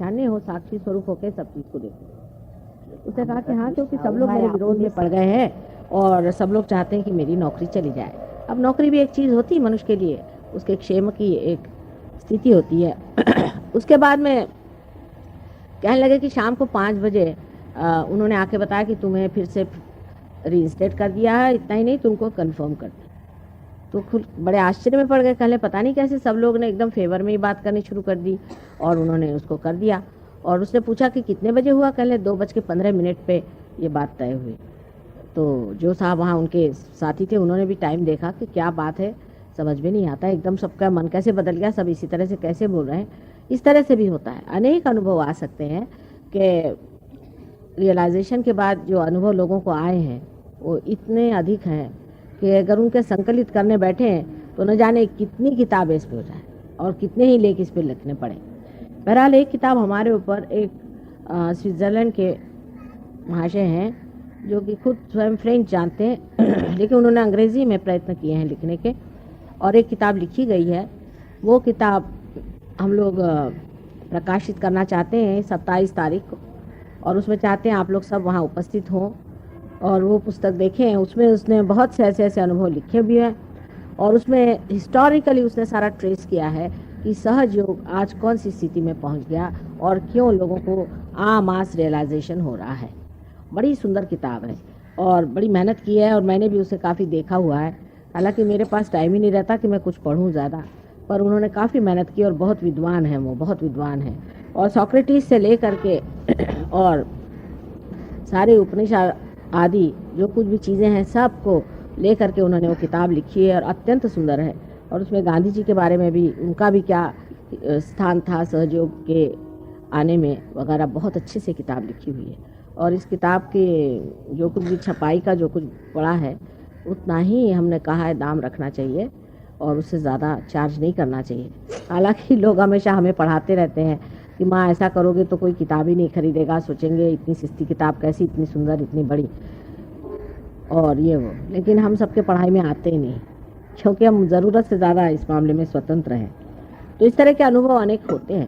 ईशान्य हो, साक्षी स्वरूप होकर सब चीज को देखो। उसने कहा कि हाँ, क्योंकि सब लोग मेरे विरोध में पड़ गए हैं और सब लोग चाहते हैं कि मेरी नौकरी चली जाए। अब नौकरी भी एक चीज़ होती है मनुष्य के लिए, उसके क्षेम की एक स्थिति होती है। उसके बाद में कहने लगे कि शाम को 5 बजे उन्होंने आके बताया कि तुम्हें फिर से रीइंस्टेट कर दिया है, इतना ही नहीं तुमको कंफर्म कर दिया। तो खुद बड़े आश्चर्य में पड़ गए, कहले पता नहीं कैसे सब लोग ने एकदम फेवर में ही बात करनी शुरू कर दी और उन्होंने उसको कर दिया। और उसने पूछा कि कितने बजे हुआ, कहले 2:15 पे ये बात तय हुई। तो जो साहब वहाँ उनके साथी थे उन्होंने भी टाइम देखा कि क्या बात है, समझ में नहीं आता, एकदम सबका मन कैसे बदल गया, सब इसी तरह से कैसे बोल रहे हैं। इस तरह से भी होता है, अनेक अनुभव आ सकते हैं कि रियलाइजेशन के बाद जो अनुभव लोगों को आए हैं वो इतने अधिक हैं कि अगर उनके संकलित करने बैठे हैं तो न जाने कितनी किताबें इस पर हो जाए और कितने ही लेख इस पर लिखने पड़े। बहरहाल एक किताब हमारे ऊपर एक स्विट्ज़रलैंड के महाशय हैं जो कि खुद स्वयं फ्रेंच जानते हैं लेकिन उन्होंने अंग्रेज़ी में प्रयत्न किए हैं लिखने के, और एक किताब लिखी गई है। वो किताब हम लोग प्रकाशित करना चाहते हैं 27 तारीख को, और उसमें चाहते हैं आप लोग सब वहाँ उपस्थित हों और वो पुस्तक देखें। उसमें उसने बहुत से ऐसे ऐसे अनुभव लिखे भी हैं और उसमें हिस्टोरिकली उसने सारा ट्रेस किया है कि सहज योग आज कौन सी स्थिति में पहुंच गया और क्यों लोगों को मास रियलाइजेशन हो रहा है। बड़ी सुंदर किताब है और बड़ी मेहनत की है और मैंने भी उसे काफ़ी देखा हुआ है। हालांकि मेरे पास टाइम ही नहीं रहता कि मैं कुछ पढ़ूं ज़्यादा, पर उन्होंने काफ़ी मेहनत की और बहुत विद्वान है, वो बहुत विद्वान है। और सोक्रेटिस से लेकर के और सारे उपनिषद आदि जो कुछ भी चीज़ें हैं सबको लेकर के उन्होंने वो किताब लिखी है और अत्यंत सुंदर है। और उसमें गांधी जी के बारे में भी, उनका भी क्या स्थान था सहयोग के आने में वगैरह, बहुत अच्छे से किताब लिखी हुई है। और इस किताब के जो कुछ भी छपाई का जो कुछ पड़ा है उतना ही हमने कहा है दाम रखना चाहिए और उससे ज़्यादा चार्ज नहीं करना चाहिए। हालांकि लोग हमेशा हमें पढ़ाते रहते हैं कि माँ ऐसा करोगे तो कोई किताब ही नहीं खरीदेगा, सोचेंगे इतनी सस्ती किताब कैसी, इतनी सुंदर, इतनी बड़ी, और ये वो। लेकिन हम सबके पढ़ाई में आते ही नहीं क्योंकि हम ज़रूरत से ज़्यादा इस मामले में स्वतंत्र हैं। तो इस तरह के अनुभव अनेक होते हैं।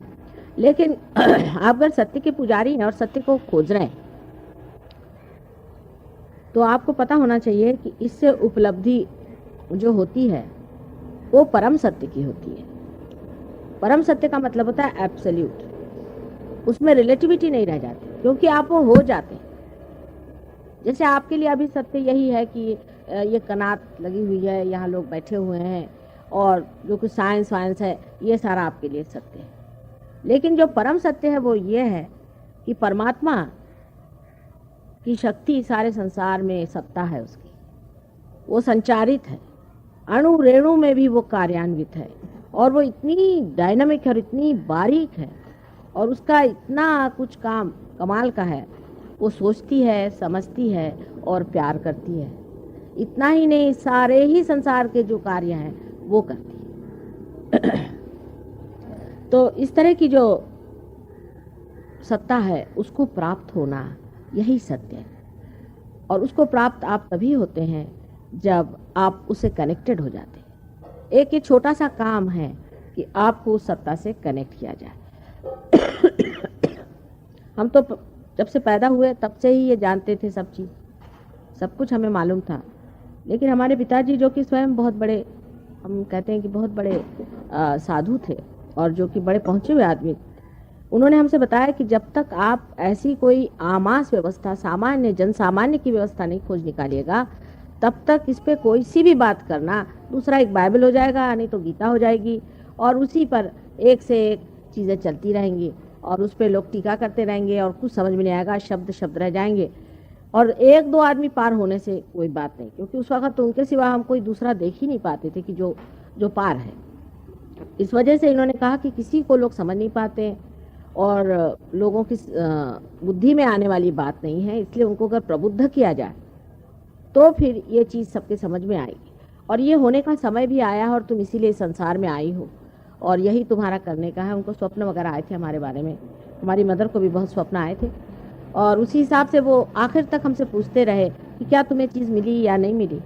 लेकिन आप अगर सत्य के पुजारी हैं और सत्य को खोज रहे हैं तो आपको पता होना चाहिए कि इससे उपलब्धि जो होती है वो परम सत्य की होती है। परम सत्य का मतलब होता है एब्सोल्यूट, उसमें रिलेटिविटी नहीं रह जाती क्योंकि आप वो हो जाते हैं। जैसे आपके लिए अभी सत्य यही है कि ये कनात लगी हुई है, यहाँ लोग बैठे हुए हैं, और जो कुछ साइंस वाइंस है ये सारा आपके लिए सत्य है। लेकिन जो परम सत्य है वो ये है कि परमात्मा की शक्ति सारे संसार में सत्ता है उसकी, वो संचारित है, अणु रेणु में भी वो कार्यान्वित है और वो इतनी डायनामिक है और इतनी बारीक है और उसका इतना कुछ काम कमाल का है। वो सोचती है, समझती है और प्यार करती है। इतना ही नहीं, सारे ही संसार के जो कार्य हैं वो करती है। तो इस तरह की जो सत्ता है उसको प्राप्त होना यही सत्य है। और उसको प्राप्त आप तभी होते हैं जब आप उससे कनेक्टेड हो जाते हैं। एक ये छोटा सा काम है कि आपको उस सत्ता से कनेक्ट किया जाए। हम तो जब से पैदा हुए तब से ही ये जानते थे, सब चीज़, सब कुछ हमें मालूम था। लेकिन हमारे पिताजी जो कि स्वयं बहुत बड़े, हम कहते हैं कि बहुत बड़े साधु थे और जो कि बड़े पहुँचे हुए आदमी, उन्होंने हमसे बताया कि जब तक आप ऐसी कोई आमास व्यवस्था, सामान्य जन सामान्य की व्यवस्था नहीं खोज निकालिएगा तब तक इस पे कोई सी भी बात करना, दूसरा एक बाइबल हो जाएगा, नहीं तो गीता हो जाएगी, और उसी पर एक से एक चीज़ें चलती रहेंगी और उस पर लोग टीका करते रहेंगे और कुछ समझ में नहीं आएगा, शब्द शब्द रह जाएंगे और एक दो आदमी पार होने से कोई बात नहीं, क्योंकि उस वक्त तो उनके सिवा हम कोई दूसरा देख ही नहीं पाते थे कि जो पार है। इस वजह से इन्होंने कहा कि किसी को लोग समझ नहीं पाते और लोगों की बुद्धि में आने वाली बात नहीं है, इसलिए उनको अगर प्रबुद्ध किया जाए तो फिर ये चीज़ सबके समझ में आएगी। और ये होने का समय भी आया है और तुम इसीलिए संसार में आई हो और यही तुम्हारा करने का है। उनको स्वप्न वगैरह आए थे हमारे बारे में, हमारी मदर को भी बहुत स्वप्न आए थे और उसी हिसाब से वो आखिर तक हमसे पूछते रहे कि क्या तुम्हें चीज़ मिली या नहीं मिली।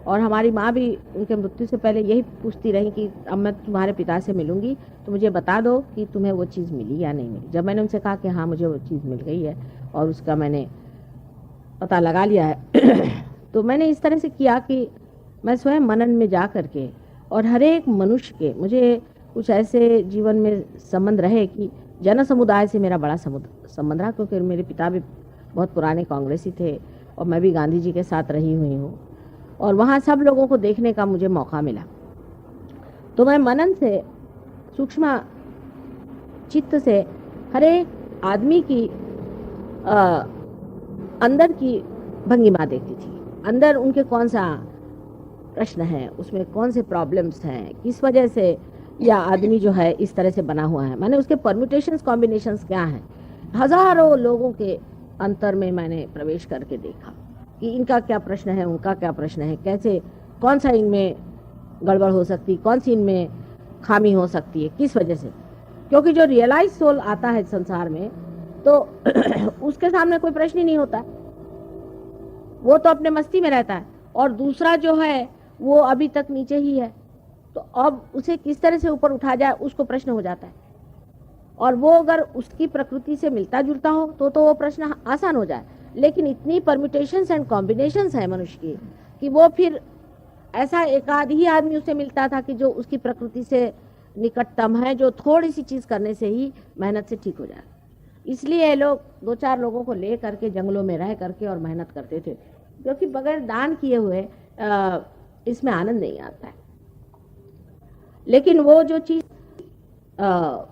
और हमारी माँ भी उनके मृत्यु से पहले यही पूछती रही कि अब मैं तुम्हारे पिता से मिलूंगी तो मुझे बता दो कि तुम्हें वो चीज़ मिली या नहीं मिली। जब मैंने उनसे कहा कि हाँ मुझे वो चीज़ मिल गई है और उसका मैंने पता लगा लिया है तो मैंने इस तरह से किया कि मैं स्वयं मनन में जा करके और हर एक मनुष्य के मुझे कुछ ऐसे जीवन में संबंध रहे कि जन समुदाय से मेरा बड़ा संबंध रहा, क्योंकि मेरे पिता भी बहुत पुराने कांग्रेसी थे और मैं भी गांधी जी के साथ रही हुई हूँ और वहाँ सब लोगों को देखने का मुझे मौका मिला। तो मैं मनन से सूक्ष्म चित्त से हर एक आदमी की अंदर की भंगिमा देखती थी, अंदर उनके कौन सा प्रश्न है, उसमें कौन से प्रॉब्लम्स हैं, किस वजह से या आदमी जो है इस तरह से बना हुआ है। मैंने उसके परम्यूटेशंस कॉम्बिनेशंस क्या हैं, हजारों लोगों के अंतर में मैंने प्रवेश करके देखा कि इनका क्या प्रश्न है, उनका क्या प्रश्न है, कैसे कौन सा इनमें गड़बड़ हो सकती, कौन सी इनमें खामी हो सकती है, किस वजह से। क्योंकि जो रियलाइज सोल आता है संसार में तो उसके सामने कोई प्रश्न ही नहीं होता, वो तो अपने मस्ती में रहता है और दूसरा जो है वो अभी तक नीचे ही है, तो अब उसे किस तरह से ऊपर उठा जाए उसको प्रश्न हो जाता है। और वो अगर उसकी प्रकृति से मिलता जुलता हो तो वो प्रश्न आसान हो जाए, लेकिन इतनी परम्यूटेशंस एंड कॉम्बिनेशंस है मनुष्य की कि वो फिर ऐसा एक आध ही आदमी उसे मिलता था कि जो उसकी प्रकृति से निकटतम है, जो थोड़ी सी चीज करने से ही मेहनत से ठीक हो जाए। इसलिए ये लोग दो चार लोगों को ले करके जंगलों में रह करके और मेहनत करते थे, क्योंकि बगैर दान किए हुए इसमें आनंद नहीं आता है। लेकिन वो जो चीज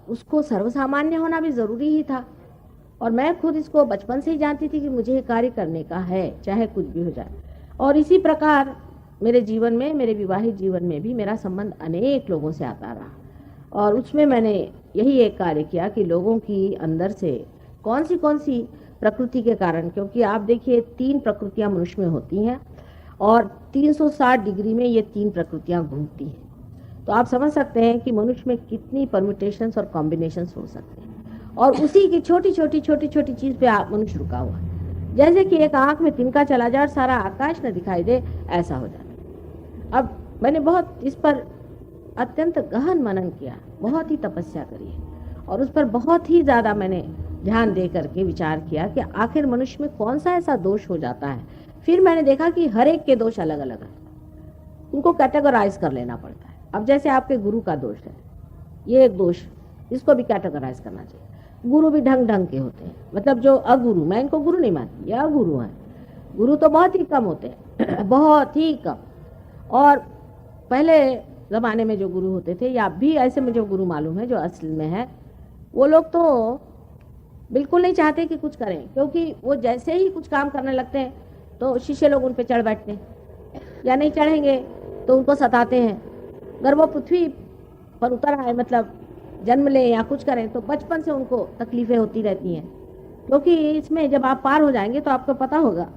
उसको सर्वसामान्य होना भी जरूरी ही था और मैं खुद इसको बचपन से ही जानती थी कि मुझे ये कार्य करने का है, चाहे कुछ भी हो जाए। और इसी प्रकार मेरे जीवन में, मेरे विवाहित जीवन में भी मेरा संबंध अनेक लोगों से आता रहा और उसमें मैंने यही एक कार्य किया कि लोगों की अंदर से कौन सी प्रकृति के कारण, क्योंकि आप देखिए 3 प्रकृतियां मनुष्य में होती हैं और 360 डिग्री में ये 3 प्रकृतियां घूमती हैं, तो आप समझ सकते हैं कि मनुष्य में कितनी परम्यूटेशंस और कॉम्बिनेशंस हो सकते हैं। और उसी की छोटी छोटी चीज पे आप मनुष्य रुका हुआ है, जैसे कि एक आंख में तिनका चला जाए और सारा आकाश न दिखाई दे, ऐसा हो जाता है। अब मैंने बहुत इस पर अत्यंत गहन मनन किया, बहुत ही तपस्या करी है और उस पर बहुत ही ज्यादा मैंने ध्यान दे करके विचार किया कि आखिर मनुष्य में कौन सा ऐसा दोष हो जाता है। फिर मैंने देखा कि हर एक के दोष अलग अलग है, उनको कैटेगराइज कर लेना पड़ता है। अब जैसे आपके गुरु का दोष है, ये एक दोष, इसको भी कैटेगराइज करना चाहिए। गुरु भी ढंग ढंग के होते हैं, मतलब जो अगुरु, मैं इनको गुरु नहीं मानती, ये अगुरु हैं। गुरु तो बहुत ही कम होते हैं बहुत ही कम। और पहले जमाने में जो गुरु होते थे या भी ऐसे मुझे गुरु मालूम है जो असल में है, वो लोग तो बिल्कुल नहीं चाहते कि कुछ करें, क्योंकि वो जैसे ही कुछ काम करने लगते हैं तो शिष्य लोग उन पे चढ़ बैठते हैं, या नहीं चढ़ेंगे तो उनको सताते हैं। अगर वो पृथ्वी पर उतर आए, मतलब जन्म लें या कुछ करें, तो बचपन से उनको तकलीफें होती रहती हैं। क्योंकि इसमें जब आप पार हो जाएंगे तो आपको पता होगा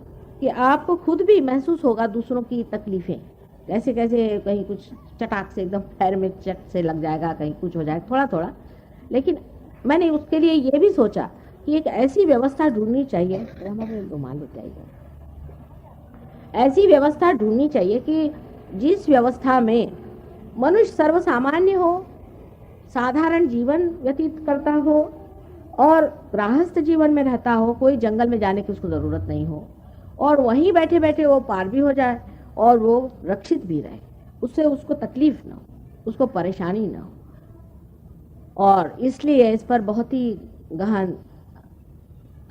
कि आपको खुद भी महसूस होगा दूसरों की तकलीफें, कैसे कैसे कहीं कुछ चटाक से एकदम पैर में चट से लग जाएगा, कहीं कुछ हो जाएगा थोड़ा थोड़ा। लेकिन मैंने उसके लिए ये भी सोचा कि एक ऐसी व्यवस्था ढूंढनी चाहिए, हमारे रुमाल लेते आइए, ऐसी व्यवस्था ढूंढनी चाहिए कि जिस व्यवस्था में मनुष्य सर्वसामान्य हो, साधारण जीवन व्यतीत करता हो और गृहस्थ जीवन में रहता हो, कोई जंगल में जाने की उसको जरूरत नहीं हो और वहीं बैठे बैठे वो पार भी हो जाए और वो रक्षित भी रहे, उससे उसको तकलीफ ना हो, उसको परेशानी ना हो। और इसलिए इस पर बहुत ही गहन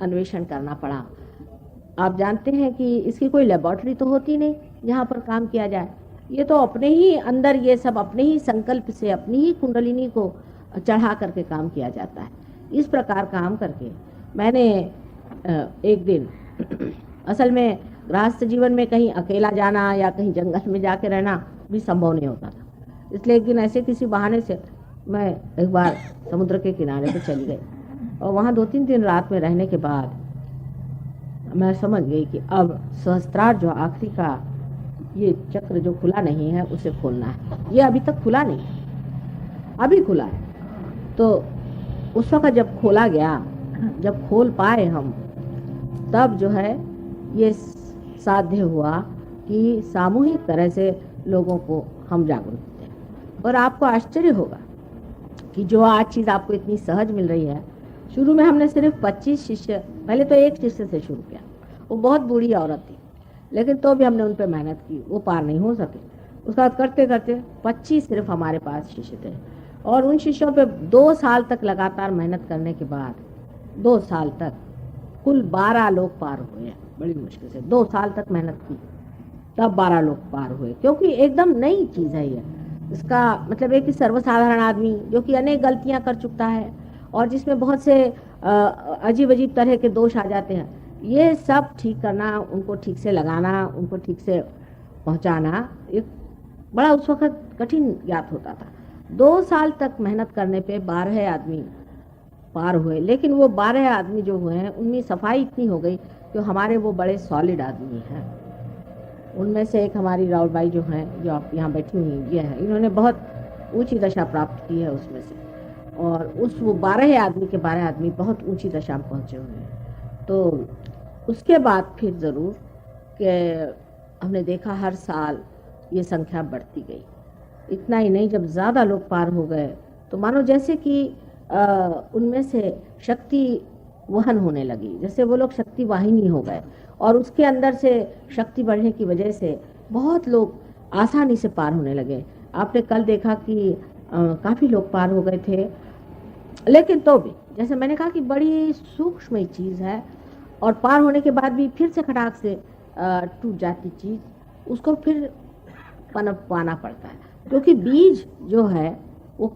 अन्वेषण करना पड़ा। आप जानते हैं कि इसकी कोई लेबोरेटरी तो होती नहीं जहाँ पर काम किया जाए, ये तो अपने ही अंदर ये सब अपने ही संकल्प से अपनी ही कुंडलिनी को चढ़ा करके काम किया जाता है। इस प्रकार काम करके मैंने एक दिन असल में गृहस्थ जीवन में कहीं अकेला जाना या कहीं जंगल में जाके रहना भी संभव नहीं होता था, इसलिए एक दिन ऐसे किसी बहाने से मैं एक बार समुद्र के किनारे पे चली गई और वहाँ 2-3 दिन रात में रहने के बाद मैं समझ गई कि अब सहस्त्रार जो आखिरी का ये चक्र जो खुला नहीं है उसे खोलना है। ये अभी तक खुला नहीं है, अभी खुला है। तो उस वक्त जब खोला गया, जब खोल पाए हम, तब जो है ये साध्य हुआ कि सामूहिक तरह से लोगों को हम जागरूक करते हैं। और आपको आश्चर्य होगा कि जो आज चीज़ आपको इतनी सहज मिल रही है, शुरू में हमने सिर्फ 25 शिष्य, पहले तो एक शिष्य से शुरू किया, वो बहुत बूढ़ी औरत थी, लेकिन तो भी हमने उन पर मेहनत की, वो पार नहीं हो सके। उसके बाद करते करते 25 सिर्फ हमारे पास शिष्य थे, और उन शिष्यों पे 2 साल तक लगातार मेहनत करने के बाद 2 साल तक कुल 12 लोग पार हुए हैं। बड़ी मुश्किल से 2 साल तक मेहनत की, तब 12 लोग पार हुए, क्योंकि एकदम नई चीज़ है ये। इसका मतलब है कि सर्वसाधारण आदमी जो कि अनेक गलतियां कर चुका है और जिसमें बहुत से अजीब अजीब तरह के दोष आ जाते हैं, ये सब ठीक करना, उनको ठीक से लगाना, उनको ठीक से पहुंचाना एक बड़ा उस वक्त कठिन ज्ञात होता था। 2 साल तक मेहनत करने पे 12 आदमी पार हुए, लेकिन वो 12 आदमी जो हुए हैं उनमें सफाई इतनी हो गई कि हमारे वो बड़े सॉलिड आदमी हैं। उनमें से एक हमारी राउल बाई जो हैं, जो आप यहाँ बैठी हुई ये है, इन्होंने बहुत ऊंची दशा प्राप्त की है उसमें से, और उस वो 12 आदमी के 12 आदमी बहुत ऊंची दशा में पहुँचे हुए हैं। तो उसके बाद फिर ज़रूर कि हमने देखा हर साल ये संख्या बढ़ती गई। इतना ही नहीं, जब ज़्यादा लोग पार हो गए तो मानो जैसे कि उनमें से शक्ति वहन होने लगी, जैसे वो लोग शक्ति वाहिनी हो गए, और उसके अंदर से शक्ति बढ़ने की वजह से बहुत लोग आसानी से पार होने लगे। आपने कल देखा कि काफ़ी लोग पार हो गए थे, लेकिन तो भी जैसे मैंने कहा कि बड़ी सूक्ष्म चीज़ है, और पार होने के बाद भी फिर से खटाक से टूट जाती चीज़, उसको फिर पनप पाना पड़ता है, क्योंकि बीज जो है वो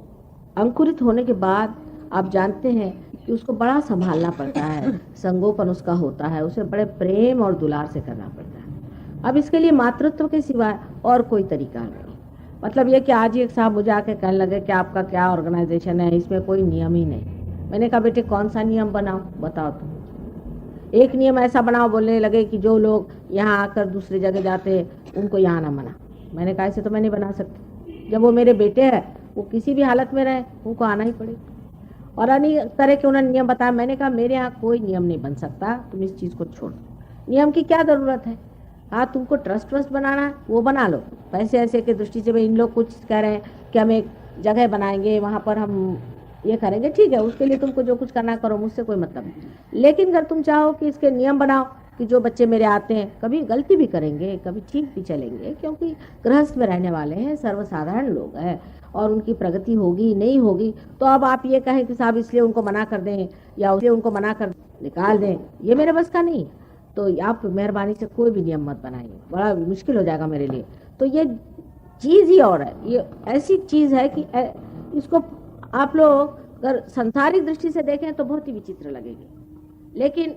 अंकुरित होने के बाद आप जानते हैं कि उसको बड़ा संभालना पड़ता है, संगोपन उसका होता है, उसे बड़े प्रेम और दुलार से करना पड़ता है। अब इसके लिए मातृत्व के सिवाय और कोई तरीका नहीं। मतलब ये कि आज ही एक साहब मुझे आके कहने लगे कि आपका क्या ऑर्गेनाइजेशन है, इसमें कोई नियम ही नहीं। मैंने कहा बेटे कौन सा नियम बनाओ, बताओ तुम। एक नियम ऐसा बनाओ, बोलने लगे कि जो लोग यहाँ आकर दूसरी जगह जाते उनको यहाँ ना मना। मैंने कहा ऐसे तो मैं नहीं बना सकती, जब वो मेरे बेटे हैं, वो किसी भी हालत में रहे उनको आना ही पड़ेगा। और अनेक तरह के उन्होंने नियम बताया। मैंने कहा मेरे यहाँ कोई नियम नहीं बन सकता, तुम इस चीज़ को छोड़ दो। नियम की क्या ज़रूरत है? हाँ, तुमको ट्रस्ट व्रस्ट बनाना है वो बना लो, पैसे ऐसे की दृष्टि से। भाई इन लोग कुछ कह रहे हैं कि हम एक जगह बनाएंगे, वहाँ पर हम ये करेंगे, ठीक है, उसके लिए तुमको जो कुछ करना करो, मुझसे कोई मतलब नहीं। लेकिन अगर तुम चाहो कि इसके नियम बनाओ कि जो बच्चे मेरे आते हैं कभी गलती भी करेंगे, कभी ठीक भी चलेंगे, क्योंकि गृहस्थ में रहने वाले हैं, सर्वसाधारण लोग हैं, और उनकी प्रगति होगी नहीं होगी, तो अब आप ये कहें कि साहब इसलिए उनको मना कर दें या इसलिए उनको मना कर निकाल दें, ये मेरे बस का नहीं। तो आप मेहरबानी से कोई भी नियम मत बनाइए, बड़ा मुश्किल हो जाएगा मेरे लिए। तो ये चीज़ ही और है, ये ऐसी चीज़ है कि इसको आप लोग अगर संसारिक दृष्टि से देखें तो बहुत ही विचित्र लगेगी, लेकिन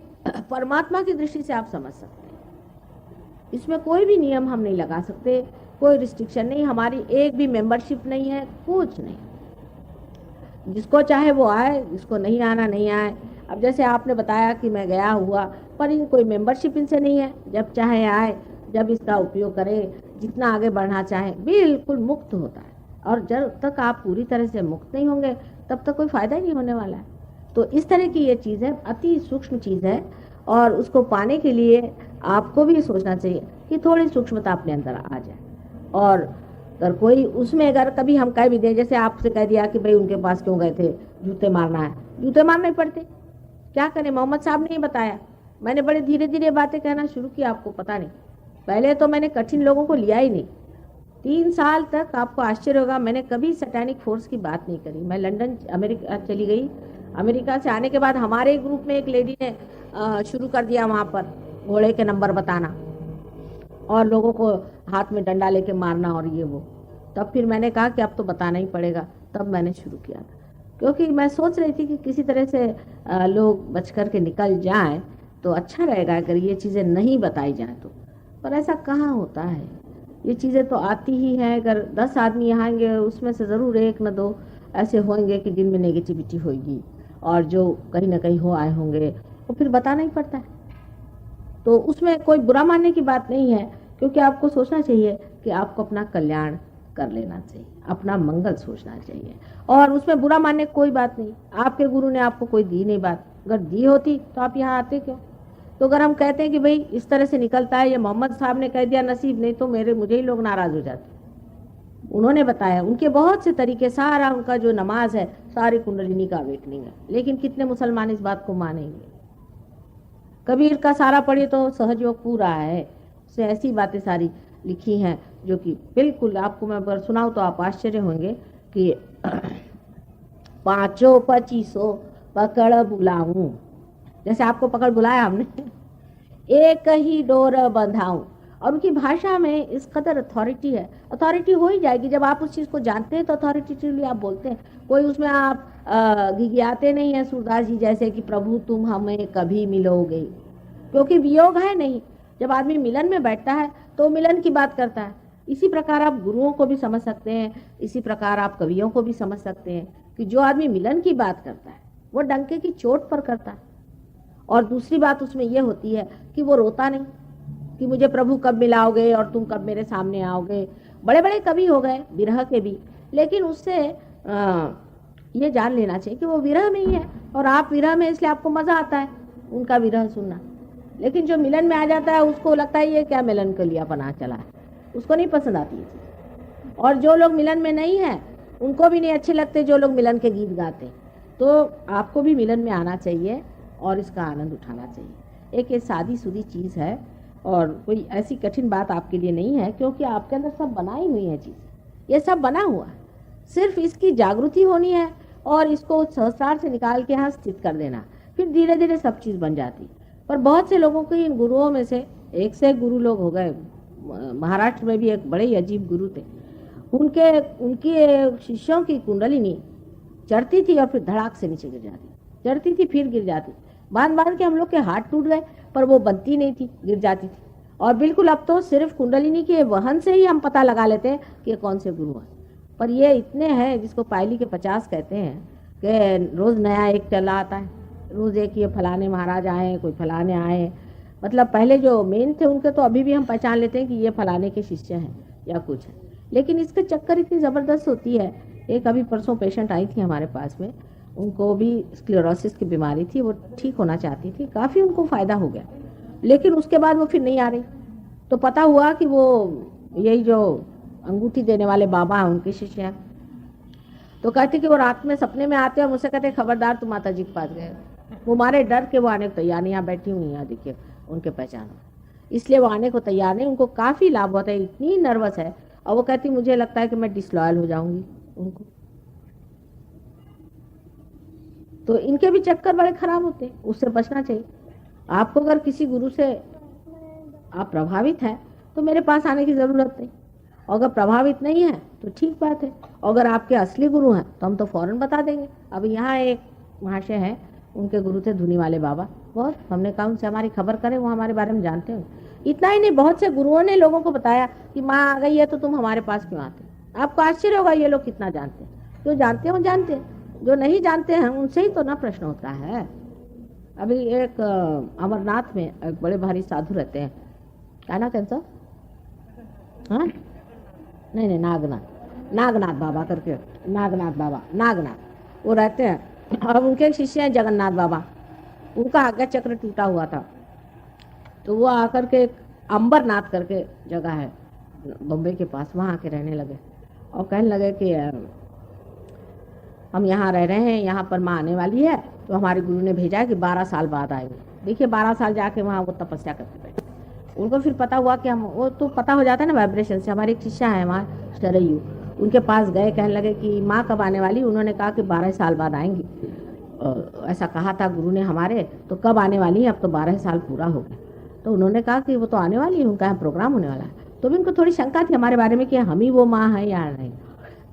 परमात्मा की दृष्टि से आप समझ सकते हैं। इसमें कोई भी नियम हम नहीं लगा सकते, कोई रिस्ट्रिक्शन नहीं, हमारी एक भी मेंबरशिप नहीं है, कुछ नहीं। जिसको चाहे वो आए, जिसको नहीं आना नहीं आए। अब जैसे आपने बताया कि मैं गया हुआ, पर इन कोई मेंबरशिप इनसे नहीं है, जब चाहे आए, जब इसका उपयोग करे, जितना आगे बढ़ना चाहे, बिल्कुल मुक्त होता है। और जब तक आप पूरी तरह से मुक्त नहीं होंगे तब तक कोई फायदा ही नहीं होने वाला है। तो इस तरह की ये चीज़ है, अति सूक्ष्म चीज़ है, और उसको पाने के लिए आपको भी सोचना चाहिए कि थोड़ी सूक्ष्मता अपने अंदर आ जाए। और अगर कोई उसमें अगर कभी हम कह भी दें, जैसे आपसे कह दिया कि भाई उनके पास क्यों गए थे, जूते मारना है, जूते मारने पड़ते, क्या करें, मोहम्मद साहब ने ही बताया। मैंने बड़े धीरे धीरे बातें कहना शुरू किया, आपको पता नहीं, पहले तो मैंने कठिन लोगों को लिया ही नहीं। 3 साल तक आपको आश्चर्य होगा, मैंने कभी सैटेनिक फोर्स की बात नहीं करी। मैं लंदन अमेरिका चली गई, अमेरिका से आने के बाद हमारे ग्रुप में एक लेडी ने शुरू कर दिया वहाँ पर घोड़े के नंबर बताना और लोगों को हाथ में डंडा लेके मारना और ये वो। तब फिर मैंने कहा कि अब तो बताना ही पड़ेगा, तब मैंने शुरू किया था, क्योंकि मैं सोच रही थी कि किसी तरह से लोग बच कर के निकल जाएं तो अच्छा रहेगा अगर ये चीज़ें नहीं बताई जाएं तो। पर ऐसा कहाँ होता है, ये चीज़ें तो आती ही हैं। अगर 10 आदमी यहाँ आएंगे, उसमें से ज़रूर 1 न 2 ऐसे होंगे कि जिनमें नेगेटिविटी होगी, और जो कहीं ना कहीं हो आए होंगे, वो फिर बताना ही पड़ता है। तो उसमें कोई बुरा मानने की बात नहीं है, क्योंकि आपको सोचना चाहिए कि आपको अपना कल्याण कर लेना चाहिए, अपना मंगल सोचना चाहिए, और उसमें बुरा मानने की कोई बात नहीं। आपके गुरु ने आपको कोई दी नहीं बात, अगर दी होती तो आप यहाँ आते क्यों? तो अगर हम कहते हैं कि भाई इस तरह से निकलता है, ये मोहम्मद साहब ने कह दिया नसीब नहीं, तो मुझे ही लोग नाराज हो जाते। उन्होंने बताया उनके बहुत से तरीके, सारा उनका जो नमाज है सारी कुंडलिनी का अवेकनिंग है। लेकिन कितने मुसलमान इस बात को मानेंगे? कबीर का सारा पढ़िए तो सहजयोग पूरा है, उससे ऐसी बातें सारी लिखी हैं जो कि बिल्कुल आपको मैं अगर सुनाऊं तो आप आश्चर्य होंगे कि 5-25 पकड़ बुलाऊं, जैसे आपको पकड़ बुलाया हमने, एक ही डोर बंधाऊं। और उनकी भाषा में इस कदर अथॉरिटी है। अथॉरिटी हो ही जाएगी जब आप उस चीज़ को जानते हैं, तो अथॉरिटेटिवली आप बोलते हैं। कोई उसमें आप घिघियाते नहीं है सूरदास जी जैसे कि प्रभु तुम हमें कभी मिलोगे, क्योंकि वियोग है नहीं। जब आदमी मिलन में बैठता है तो मिलन की बात करता है। इसी प्रकार आप गुरुओं को भी समझ सकते हैं, इसी प्रकार आप कवियों को भी समझ सकते हैं कि जो आदमी मिलन की बात करता है वो डंके की चोट पर करता है। और दूसरी बात उसमें यह होती है कि वो रोता नहीं कि मुझे प्रभु कब मिलाओगे और तुम कब मेरे सामने आओगे। बड़े बड़े कवि हो गए विरह के भी, लेकिन उससे ये जान लेना चाहिए कि वो विरह में ही है और आप विरह में, इसलिए आपको मजा आता है उनका विरह सुनना। लेकिन जो मिलन में आ जाता है उसको लगता है ये क्या मिलन के लिए बना चला है, उसको नहीं पसंद आती है चीज़। और जो लोग मिलन में नहीं है उनको भी नहीं अच्छे लगते जो लोग मिलन के गीत गाते। तो आपको भी मिलन में आना चाहिए और इसका आनंद उठाना चाहिए। एक ये सादी सुदी चीज़ है और कोई ऐसी कठिन बात आपके लिए नहीं है, क्योंकि आपके अंदर सब बनाई हुई है चीज़, ये सब बना हुआ है। सिर्फ इसकी जागृति होनी है और इसको सहस्रार से निकाल के यहाँ स्थित कर देना, फिर धीरे धीरे सब चीज़ बन जाती। पर बहुत से लोगों के इन गुरुओं में से एक से एक गुरु लोग हो गए। महाराष्ट्र में भी एक बड़े ही अजीब गुरु थे, उनके शिष्यों की कुंडलिनी चढ़ती थी और फिर धड़ाक से नीचे गिर जाती, चढ़ती थी फिर गिर जाती। बांध बांध के हम लोग के हाथ टूट गए, पर वो बनती नहीं थी, गिर जाती थी। और बिल्कुल अब तो सिर्फ कुंडलिनी के वहन से ही हम पता लगा लेते हैं कि ये कौन से गुरु हैं। पर ये इतने हैं जिसको पायली के 50 कहते हैं कि रोज़ नया एक चला आता है, रोज़ एक ये फलाने महाराज आए, कोई फलाने आए। मतलब पहले जो मेन थे उनके तो अभी भी हम पहचान लेते हैं कि ये फलाने के शिष्य हैं या कुछ है। लेकिन इसके चक्कर इतनी ज़बरदस्त होती है। एक अभी परसों पेशेंट आई थी हमारे पास में, उनको भी स्क्लेरोसिस की बीमारी थी, वो ठीक होना चाहती थी, काफ़ी उनको फ़ायदा हो गया, लेकिन उसके बाद वो फिर नहीं आ रही। तो पता हुआ कि वो यही जो अंगूठी देने वाले बाबा हैं उनके शिष्य हैं। तो कहते कि वो रात में सपने में आते हैं, मुझसे कहते खबरदार तुम माता जी के पास गए। वो मारे डर के वो आने को तैयार नहीं, यहाँ बैठी हुई यहाँ देखिए उनके पहचानो, इसलिए वो आने को तैयार नहीं। उनको काफ़ी लाभ होता है, इतनी नर्वस है। और वो कहती मुझे लगता है कि मैं डिसलॉयल हो जाऊंगी उनको। तो इनके भी चक्कर बड़े खराब होते हैं, उससे बचना चाहिए। आपको अगर किसी गुरु से आप प्रभावित हैं तो मेरे पास आने की ज़रूरत नहीं, और अगर प्रभावित नहीं है तो ठीक बात है। और अगर आपके असली गुरु हैं तो हम तो फौरन बता देंगे। अब यहाँ एक महाशय हैं, उनके गुरु थे धुनी वाले बाबा, बहुत हमने कहा उनसे हमारी खबर करें, वो हमारे बारे में जानते हो। इतना ही नहीं, बहुत से गुरुओं ने लोगों को बताया कि माँ आ गई है तो तुम हमारे पास क्यों आते। आपको आश्चर्य होगा ये लोग कितना जानते हैं। जो जानते हैं वो जानते हैं, जो नहीं जानते हैं उनसे ही तो ना प्रश्न होता है। अभी एक अमरनाथ में एक बड़े भारी साधु रहते हैं, क्या ना कैंसर, हाँ नहीं नागनाथ बाबा करके, नागनाथ बाबा, नागनाथ वो रहते हैं। और उनके एक शिष्य हैं जगन्नाथ बाबा, उनका आज्ञा चक्र टूटा हुआ था, तो वो आकर के अंबरनाथ करके जगह है बम्बई के पास, वहाँ आके रहने लगे और कहने लगे कि हम यहाँ रह रहे हैं, यहाँ पर माँ आने वाली है, तो हमारे गुरु ने भेजा है कि 12 साल बाद आएंगे। देखिए 12 साल जाके वहाँ वो तपस्या करते बैठे। उनको फिर पता हुआ कि हम, वो तो पता हो जाता है ना वाइब्रेशन से। हमारे एक शिष्या है वहाँ शरयू, उनके पास गए, कहने लगे कि माँ कब आने वाली। उन्होंने कहा कि 12 साल बाद आएंगी, ऐसा कहा था गुरु ने हमारे, तो कब आने वाली है, अब तो 12 साल पूरा हो गया। तो उन्होंने कहा कि वो तो आने वाली है, उनका यहाँ प्रोग्राम होने वाला है। तो भी उनको थोड़ी शंका थी हमारे बारे में कि हम ही वो माँ है या नहीं।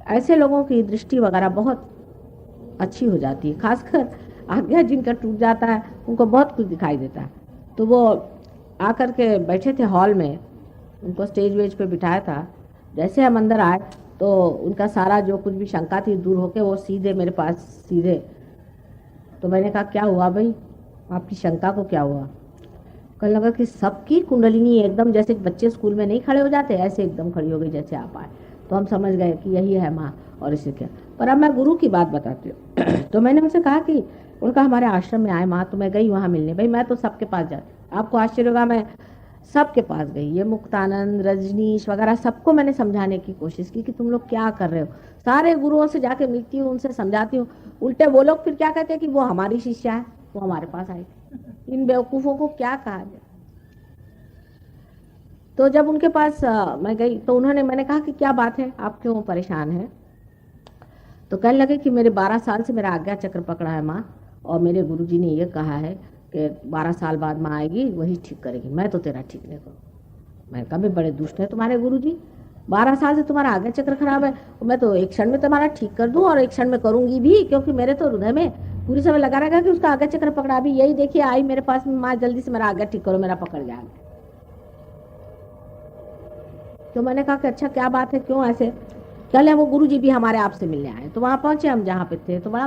ऐसे लोगों की दृष्टि वगैरह बहुत अच्छी हो जाती है, खासकर आज्ञा जिनका टूट जाता है उनको बहुत कुछ दिखाई देता है। तो वो आकर के बैठे थे हॉल में, उनको स्टेज वेज पे बिठाया था। जैसे हम अंदर आए तो उनका सारा जो कुछ भी शंका थी दूर होके वो सीधे मेरे पास सीधे। तो मैंने कहा क्या हुआ भाई, आपकी शंका को क्या हुआ। कहने लगा कि सबकी कुंडलिनी एकदम जैसे बच्चे स्कूल में नहीं खड़े हो जाते, ऐसे एकदम खड़ी हो गई जैसे आप आए। तो हम समझ गए कि यही है माँ और इसे क्या। पर अब मैं गुरु की बात बताती हूँ। तो मैंने उनसे कहा कि उनका हमारे आश्रम में आए माँ, तो मैं गई वहाँ मिलने। भाई मैं तो सबके पास जाती, आपको आश्चर्य होगा, मैं सबके पास गई, ये मुक्तानंद, रजनीश वगैरह, सबको मैंने समझाने की कोशिश की कि तुम लोग क्या कर रहे हो। सारे गुरुओं से जाके मिलती हूँ, उनसे समझाती हूँ। उल्टे वो लोग फिर क्या कहते हैं कि वो हमारी शिष्या है, वो हमारे पास आई थी। इन बेवकूफ़ों को क्या कहा जाए। तो जब उनके पास मैं गई तो मैंने कहा कि क्या बात है, आप क्यों परेशान हैं। तो कहने लगे कि मेरे 12 साल से मेरा आज्ञा चक्र पकड़ा है माँ, और मेरे गुरुजी ने ये कहा है कि 12 साल बाद माँ आएगी, वही ठीक करेगी, मैं तो तेरा ठीक नहीं करूँ। मैंने कहा भी बड़े दुष्ट है तुम्हारे गुरुजी, 12 साल से तुम्हारा आज्ञा चक्र खराब है, मैं तो एक क्षण में तुम्हारा ठीक कर दूं, और एक क्षण में करूंगी भी, क्योंकि मेरे तो हृदय में पूरी समय लगा रहेगा कि उसका आज्ञा चक्र पकड़ा। अभी यही देखिए आई मेरे पास में, माँ जल्दी से मेरा आज्ञा ठीक करो, मेरा पकड़ गया। तो मैंने कहा कि अच्छा क्या बात है, क्यों ऐसे। कल है वो गुरुजी भी हमारे आपसे मिलने आए, तो वहां पहुंचे हम जहाँ पे थे, तो बड़ा